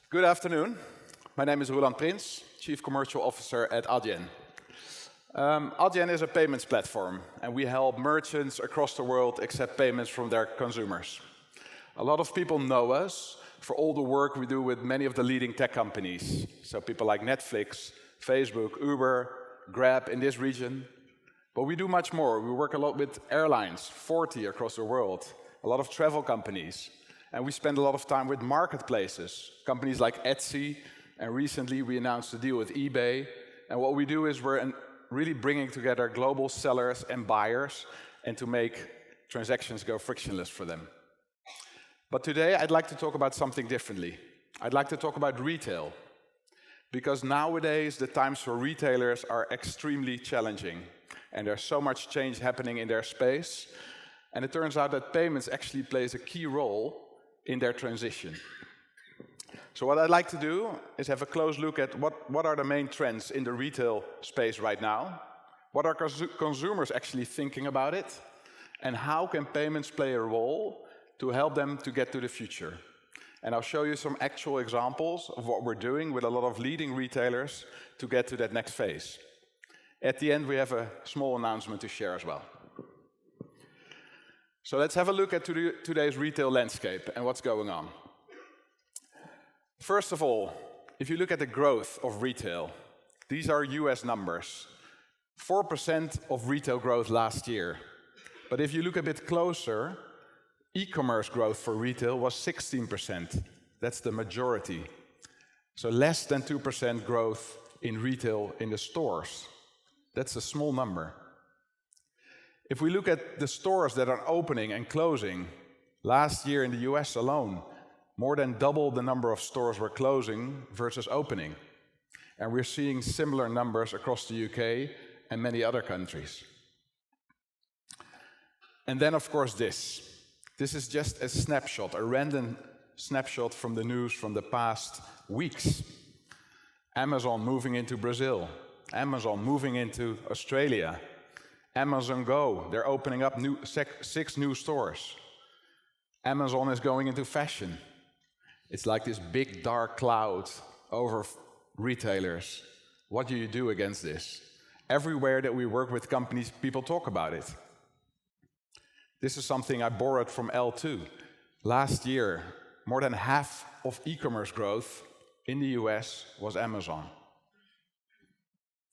Good afternoon. My name is Roelant Prins, Chief Commercial Officer at Adyen. Adyen is a payments platform, and we help merchants across the world accept payments from their consumers. A lot of people know us for all the work we do with many of the leading tech companies. So people like Netflix, Facebook, Uber, Grab in this region. But we do much more. We work a lot with airlines, 40 across the world, a lot of travel companies. And we spend a lot of time with marketplaces, companies like Etsy, and recently we announced a deal with eBay. And what we do is we're really bringing together global sellers and buyers and to make transactions go frictionless for them. But today I'd like to talk about something differently. I'd like to talk about retail. Because nowadays the times for retailers are extremely challenging. And there's so much change happening in their space. And it turns out that payments actually plays a key role in their transition. So what I'd like to do is have a close look at what are the main trends in the retail space right now, what are consumers actually thinking about it, and how can payments play a role to help them to get to the future. And I'll show you some actual examples of what we're doing with a lot of leading retailers to get to that next phase. At the end, we have a small announcement to share as well. So let's have a look at today's retail landscape and what's going on. First of all, if you look at the growth of retail, these are US numbers. 4% of retail growth last year. But if you look a bit closer, e-commerce growth for retail was 16%. That's the majority. So less than 2% growth in retail in the stores. That's a small number. If we look at the stores that are opening and closing, last year in the US alone, more than double the number of stores were closing versus opening. And we're seeing similar numbers across the UK and many other countries. And then, of course, this. This is just a snapshot, a random snapshot from the news from the past weeks. Amazon moving into Brazil. Amazon moving into Australia. Amazon Go, they're opening up 6 new stores. Amazon is going into fashion. It's like this big dark cloud over retailers. What do you do against this? Everywhere that we work with companies, people talk about it. This is something I borrowed from L2. Last year, more than half of e-commerce growth in the US was Amazon.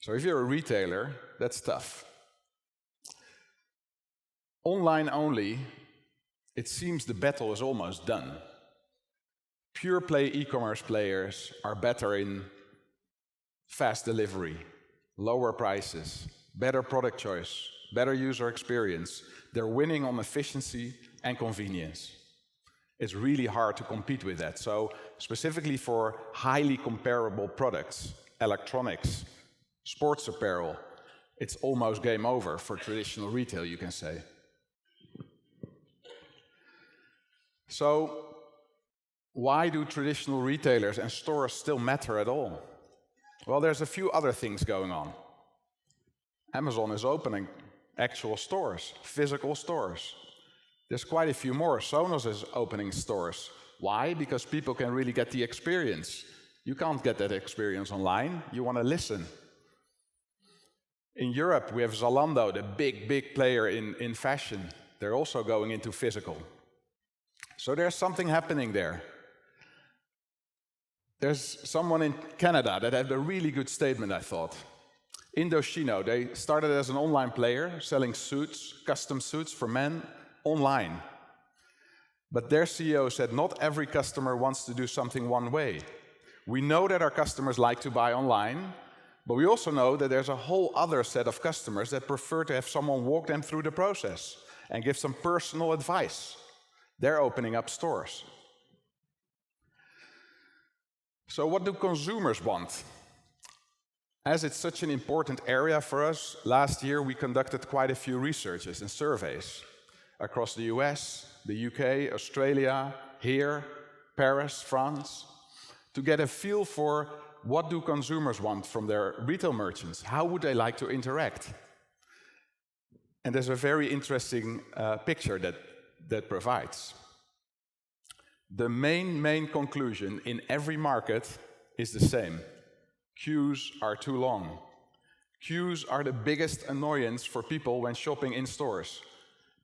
So if you're a retailer, that's tough. Online only, it seems the battle is almost done. Pure play e-commerce players are better in fast delivery, lower prices, better product choice, better user experience. They're winning on efficiency and convenience. It's really hard to compete with that. So specifically for highly comparable products, electronics, sports apparel, it's almost game over for traditional retail, you can say. So, why do traditional retailers and stores still matter at all? Well, there's a few other things going on. Amazon is opening actual stores, physical stores. There's quite a few more. Sonos is opening stores. Why? Because people can really get the experience. You can't get that experience online. You want to listen. In Europe, we have Zalando, the big player in fashion. They're also going into physical. So there's something happening there. There's someone in Canada that had a really good statement, I thought. Indochino, they started as an online player, selling suits, custom suits for men, online. But their CEO said, not every customer wants to do something one way. We know that our customers like to buy online, but we also know that there's a whole other set of customers that prefer to have someone walk them through the process and give some personal advice. They're opening up stores. So what do consumers want? As it's such an important area for us, last year we conducted quite a few researches and surveys across the US, the UK, Australia, here, Paris, France, to get a feel for what do consumers want from their retail merchants? How would they like to interact? And there's a very interesting picture that that provides. The main conclusion in every market is the same. Queues are too long. Queues are the biggest annoyance for people when shopping in stores.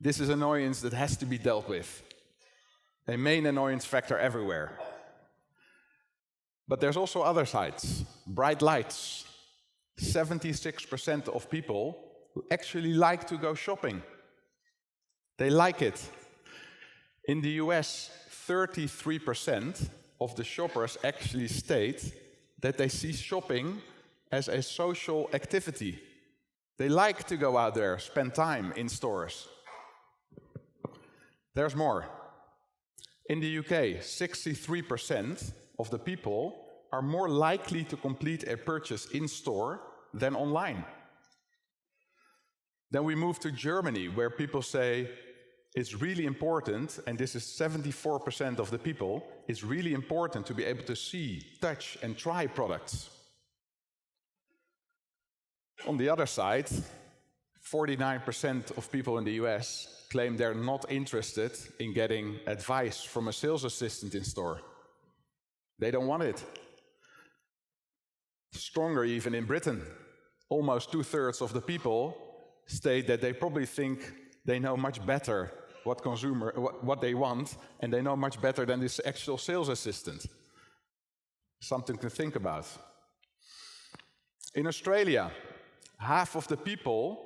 This is annoyance that has to be dealt with. A main annoyance factor everywhere. But there's also other sides. Bright lights. 76% of people actually like to go shopping. They like it. In the US, 33% of the shoppers actually state that they see shopping as a social activity. They like to go out there, spend time in stores. There's more. In the UK, 63% of the people are more likely to complete a purchase in store than online. Then we move to Germany, where people say it's really important, and this is 74% of the people, it's really important to be able to see, touch, and try products. On the other side, 49% of people in the US claim they're not interested in getting advice from a sales assistant in store. They don't want it. Stronger even in Britain. Almost 2/3 of the people state that they probably think they know much better what they want, and they know much better than this actual sales assistant. Something to think about. In Australia, half of the people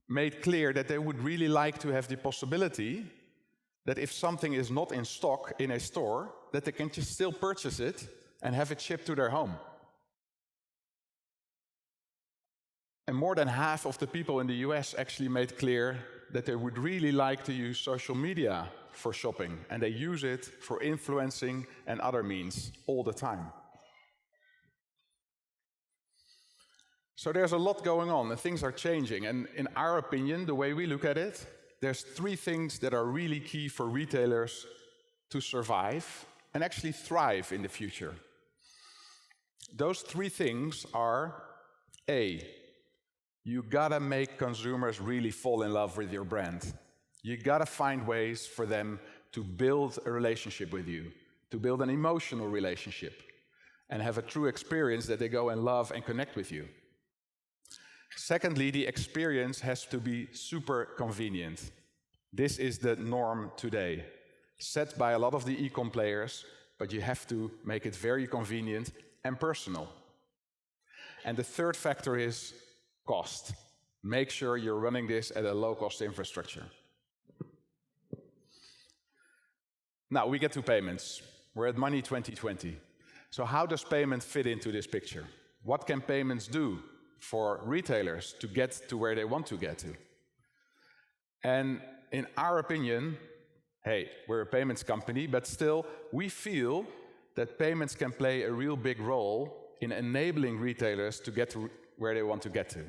made clear that they would really like to have the possibility that if something is not in stock in a store, that they can just still purchase it and have it shipped to their home. And more than half of the people in the US actually made clear that they would really like to use social media for shopping, and they use it for influencing and other means all the time. So there's a lot going on, and things are changing, and in our opinion, the way we look at it, there's 3 things that are really key for retailers to survive and actually thrive in the future. Those 3 things are: A, you gotta make consumers really fall in love with your brand. You gotta find ways for them to build a relationship with you, to build an emotional relationship, and have a true experience that they go and love and connect with you. Secondly, the experience has to be super convenient. This is the norm today, set by a lot of the e-com players, but you have to make it very convenient and personal. And the third factor is cost. Make sure you're running this at a low-cost infrastructure. Now we get to payments. We're at Money 2020. So how does payment fit into this picture? What can payments do for retailers to get to where they want to get to? And in our opinion, hey, we're a payments company, but still we feel that payments can play a real big role in enabling retailers to get to where they want to get to.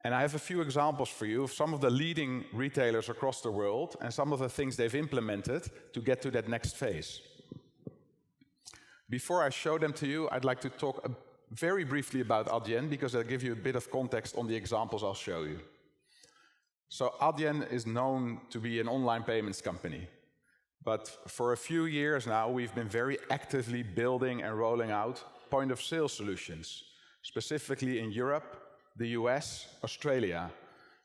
And I have a few examples for you of some of the leading retailers across the world and some of the things they've implemented to get to that next phase. Before I show them to you, I'd like to talk very briefly about Adyen, because I'll give you a bit of context on the examples I'll show you. So Adyen is known to be an online payments company. But for a few years now, we've been very actively building and rolling out point-of-sale solutions, specifically in Europe, the US, Australia.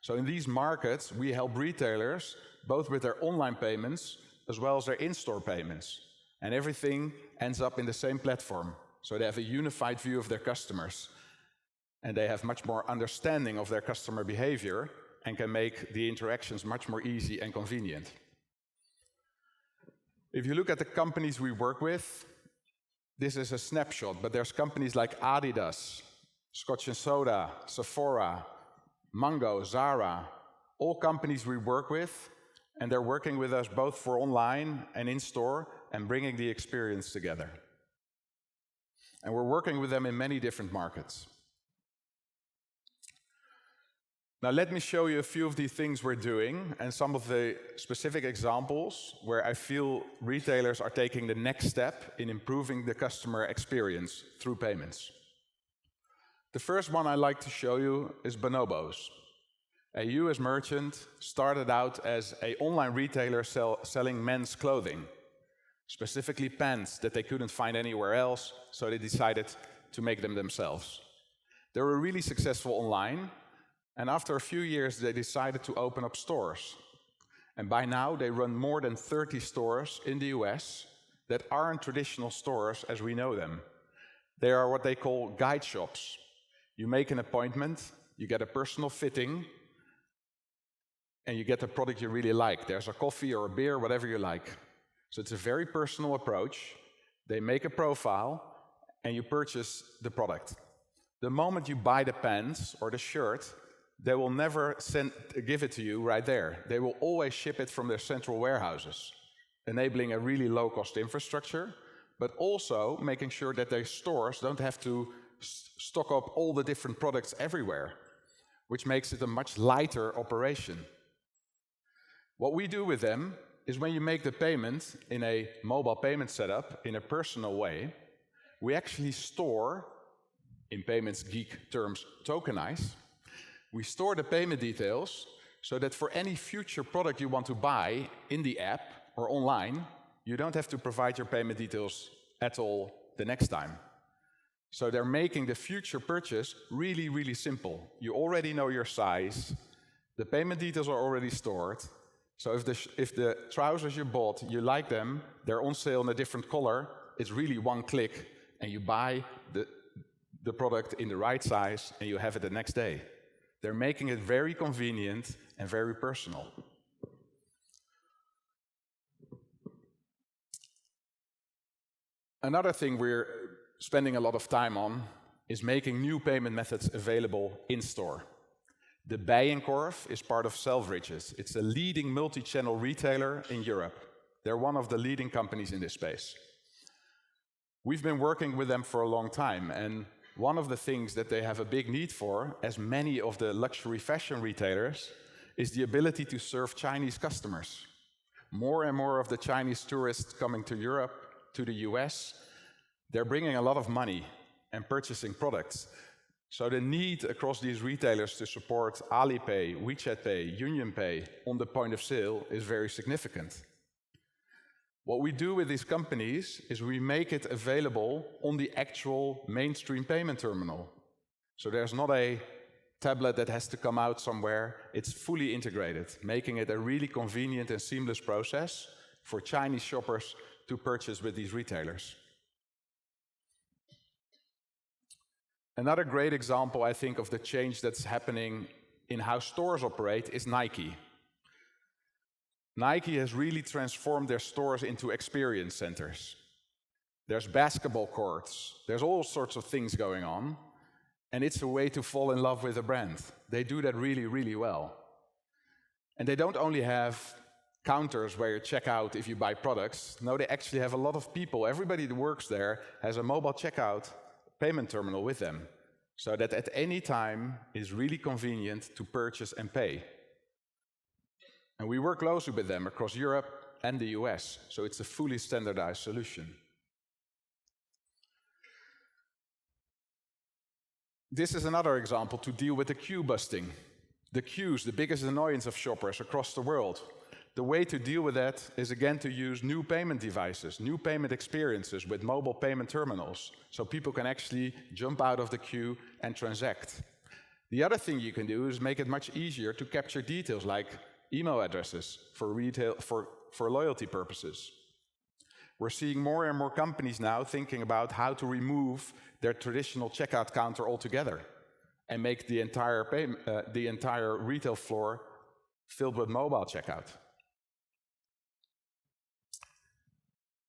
So in these markets, we help retailers both with their online payments as well as their in-store payments. And everything ends up in the same platform. So they have a unified view of their customers. And they have much more understanding of their customer behavior and can make the interactions much more easy and convenient. If you look at the companies we work with, this is a snapshot, but there's companies like Adidas, Scotch & Soda, Sephora, Mango, Zara, all companies we work with, and they're working with us both for online and in-store and bringing the experience together. And we're working with them in many different markets. Now let me show you a few of the things we're doing and some of the specific examples where I feel retailers are taking the next step in improving the customer experience through payments. The first one I'd like to show you is Bonobos. A US merchant started out as an online retailer selling men's clothing, specifically pants that they couldn't find anywhere else, so they decided to make them themselves. They were really successful online, and after a few years they decided to open up stores. And by now they run more than 30 stores in the US that aren't traditional stores as we know them. They are what they call guide shops. You make an appointment, you get a personal fitting, and you get the product you really like. There's a coffee or a beer, whatever you like. So it's a very personal approach. They make a profile, and you purchase the product. The moment you buy the pants or the shirt, they will never give it to you right there. They will always ship it from their central warehouses, enabling a really low-cost infrastructure, but also making sure that their stores don't have to stock up all the different products everywhere, which makes it a much lighter operation. What we do with them is when you make the payment in a mobile payment setup in a personal way, we actually store, in payments geek terms, tokenize. We store the payment details so that for any future product you want to buy in the app or online, you don't have to provide your payment details at all the next time. So they're making the future purchase really, really simple. You already know your size, the payment details are already stored. So if the trousers you bought, you like them, they're on sale in a different color, it's really one click, and you buy the product in the right size, and you have it the next day. They're making it very convenient and very personal. Another thing we're spending a lot of time on is making new payment methods available in-store. The Bijenkorf is part of Selfridges. It's a leading multi-channel retailer in Europe. They're one of the leading companies in this space. We've been working with them for a long time, and one of the things that they have a big need for, as many of the luxury fashion retailers, is the ability to serve Chinese customers. More and more of the Chinese tourists coming to Europe, to the US, they're bringing a lot of money and purchasing products. So the need across these retailers to support Alipay, WeChat Pay, UnionPay on the point of sale is very significant. What we do with these companies is we make it available on the actual mainstream payment terminal. So there's not a tablet that has to come out somewhere, it's fully integrated, making it a really convenient and seamless process for Chinese shoppers to purchase with these retailers. Another great example, I think, of the change that's happening in how stores operate is Nike. Nike has really transformed their stores into experience centers. There's basketball courts, there's all sorts of things going on, and it's a way to fall in love with a brand. They do that really, really well. And they don't only have counters where you check out if you buy products. No, they actually have a lot of people. Everybody that works there has a mobile checkout payment terminal with them, so that at any time it's really convenient to purchase and pay. And we work closely with them across Europe and the US, so it's a fully standardized solution. This is another example to deal with the queue busting. The queues, the biggest annoyance of shoppers across the world. The way to deal with that is again to use new payment devices, new payment experiences with mobile payment terminals, so people can actually jump out of the queue and transact. The other thing you can do is make it much easier to capture details like email addresses for loyalty purposes. We're seeing more and more companies now thinking about how to remove their traditional checkout counter altogether and make the entire retail floor filled with mobile checkout.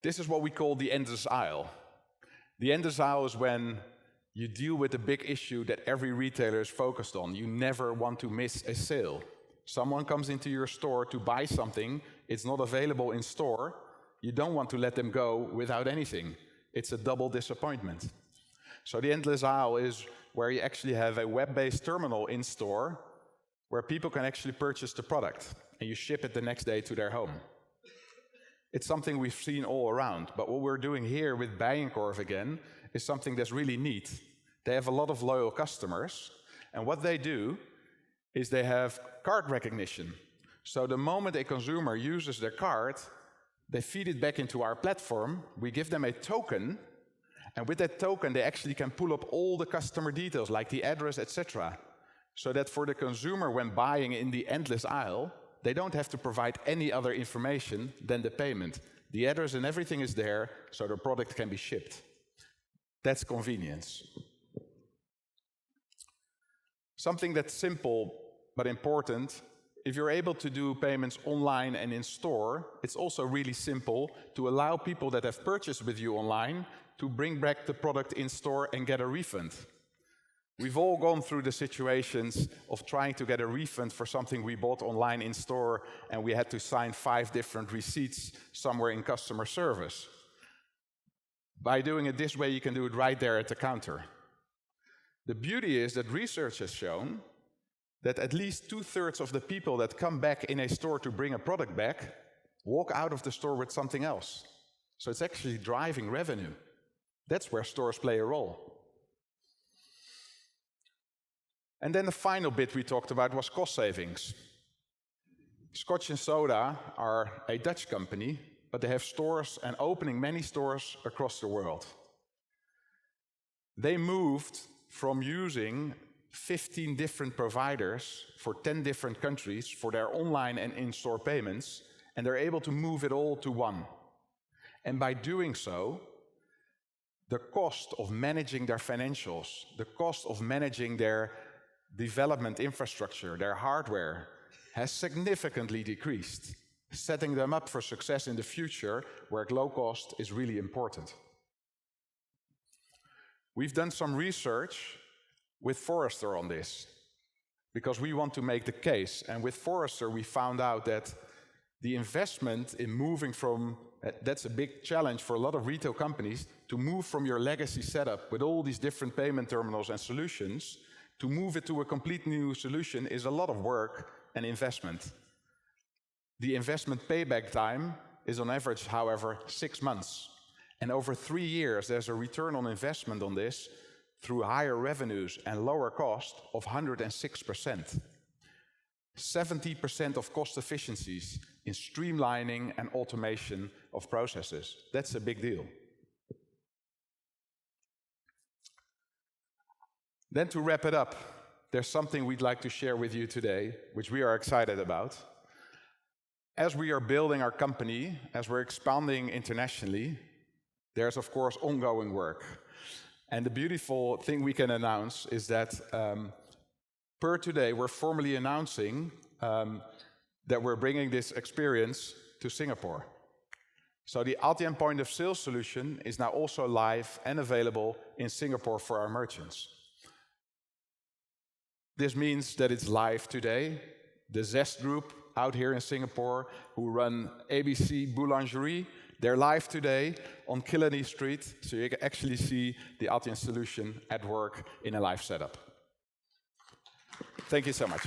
This is what we call the endless aisle. The endless aisle is when you deal with a big issue that every retailer is focused on. You never want to miss a sale. Someone comes into your store to buy something, it's not available in store, you don't want to let them go without anything. It's a double disappointment. So the endless aisle is where you actually have a web-based terminal in store where people can actually purchase the product and you ship it the next day to their home. It's something we've seen all around, but what we're doing here with Bijenkorf again is something that's really neat. They have a lot of loyal customers, and what they do is they have card recognition. So the moment a consumer uses their card, they feed it back into our platform, we give them a token, and with that token they actually can pull up all the customer details, like the address, etc. So that for the consumer, when buying in the endless aisle, they don't have to provide any other information than the payment. The address and everything is there, so the product can be shipped. That's convenience. Something that's simple but important, if you're able to do payments online and in store, it's also really simple to allow people that have purchased with you online to bring back the product in store and get a refund. We've all gone through the situations of trying to get a refund for something we bought online in store, and we had to sign 5 different receipts somewhere in customer service. By doing it this way, you can do it right there at the counter. The beauty is that research has shown that at least 2/3 of the people that come back in a store to bring a product back walk out of the store with something else. So it's actually driving revenue. That's where stores play a role. And then the final bit we talked about was cost savings. Scotch & Soda are a Dutch company, but they have stores and opening many stores across the world. They moved from using 15 different providers for 10 different countries for their online and in-store payments, and they're able to move it all to one. And by doing so, the cost of managing their financials, the cost of managing their development infrastructure, their hardware, has significantly decreased, setting them up for success in the future where low cost is really important. We've done some research with Forrester on this, because we want to make the case. And with Forrester, we found out that the investment in moving from, that's a big challenge for a lot of retail companies, to move from your legacy setup with all these different payment terminals and solutions, to move it to a complete new solution is a lot of work and investment. The investment payback time is on average, however, 6 months. And over 3 years, there's a return on investment on this through higher revenues and lower cost of 106%. 70% of cost efficiencies in streamlining and automation of processes. That's a big deal. Then to wrap it up, there's something we'd like to share with you today, which we are excited about. As we are building our company, as we're expanding internationally, there's of course ongoing work. And the beautiful thing we can announce is that per today, we're formally announcing that we're bringing this experience to Singapore. So the Adyen point of sale solution is now also live and available in Singapore for our merchants. This means that it's live today. The Zest Group out here in Singapore, who run ABC Boulangerie, they're live today on Killarney Street, so you can actually see the Adyen solution at work in a live setup. Thank you so much.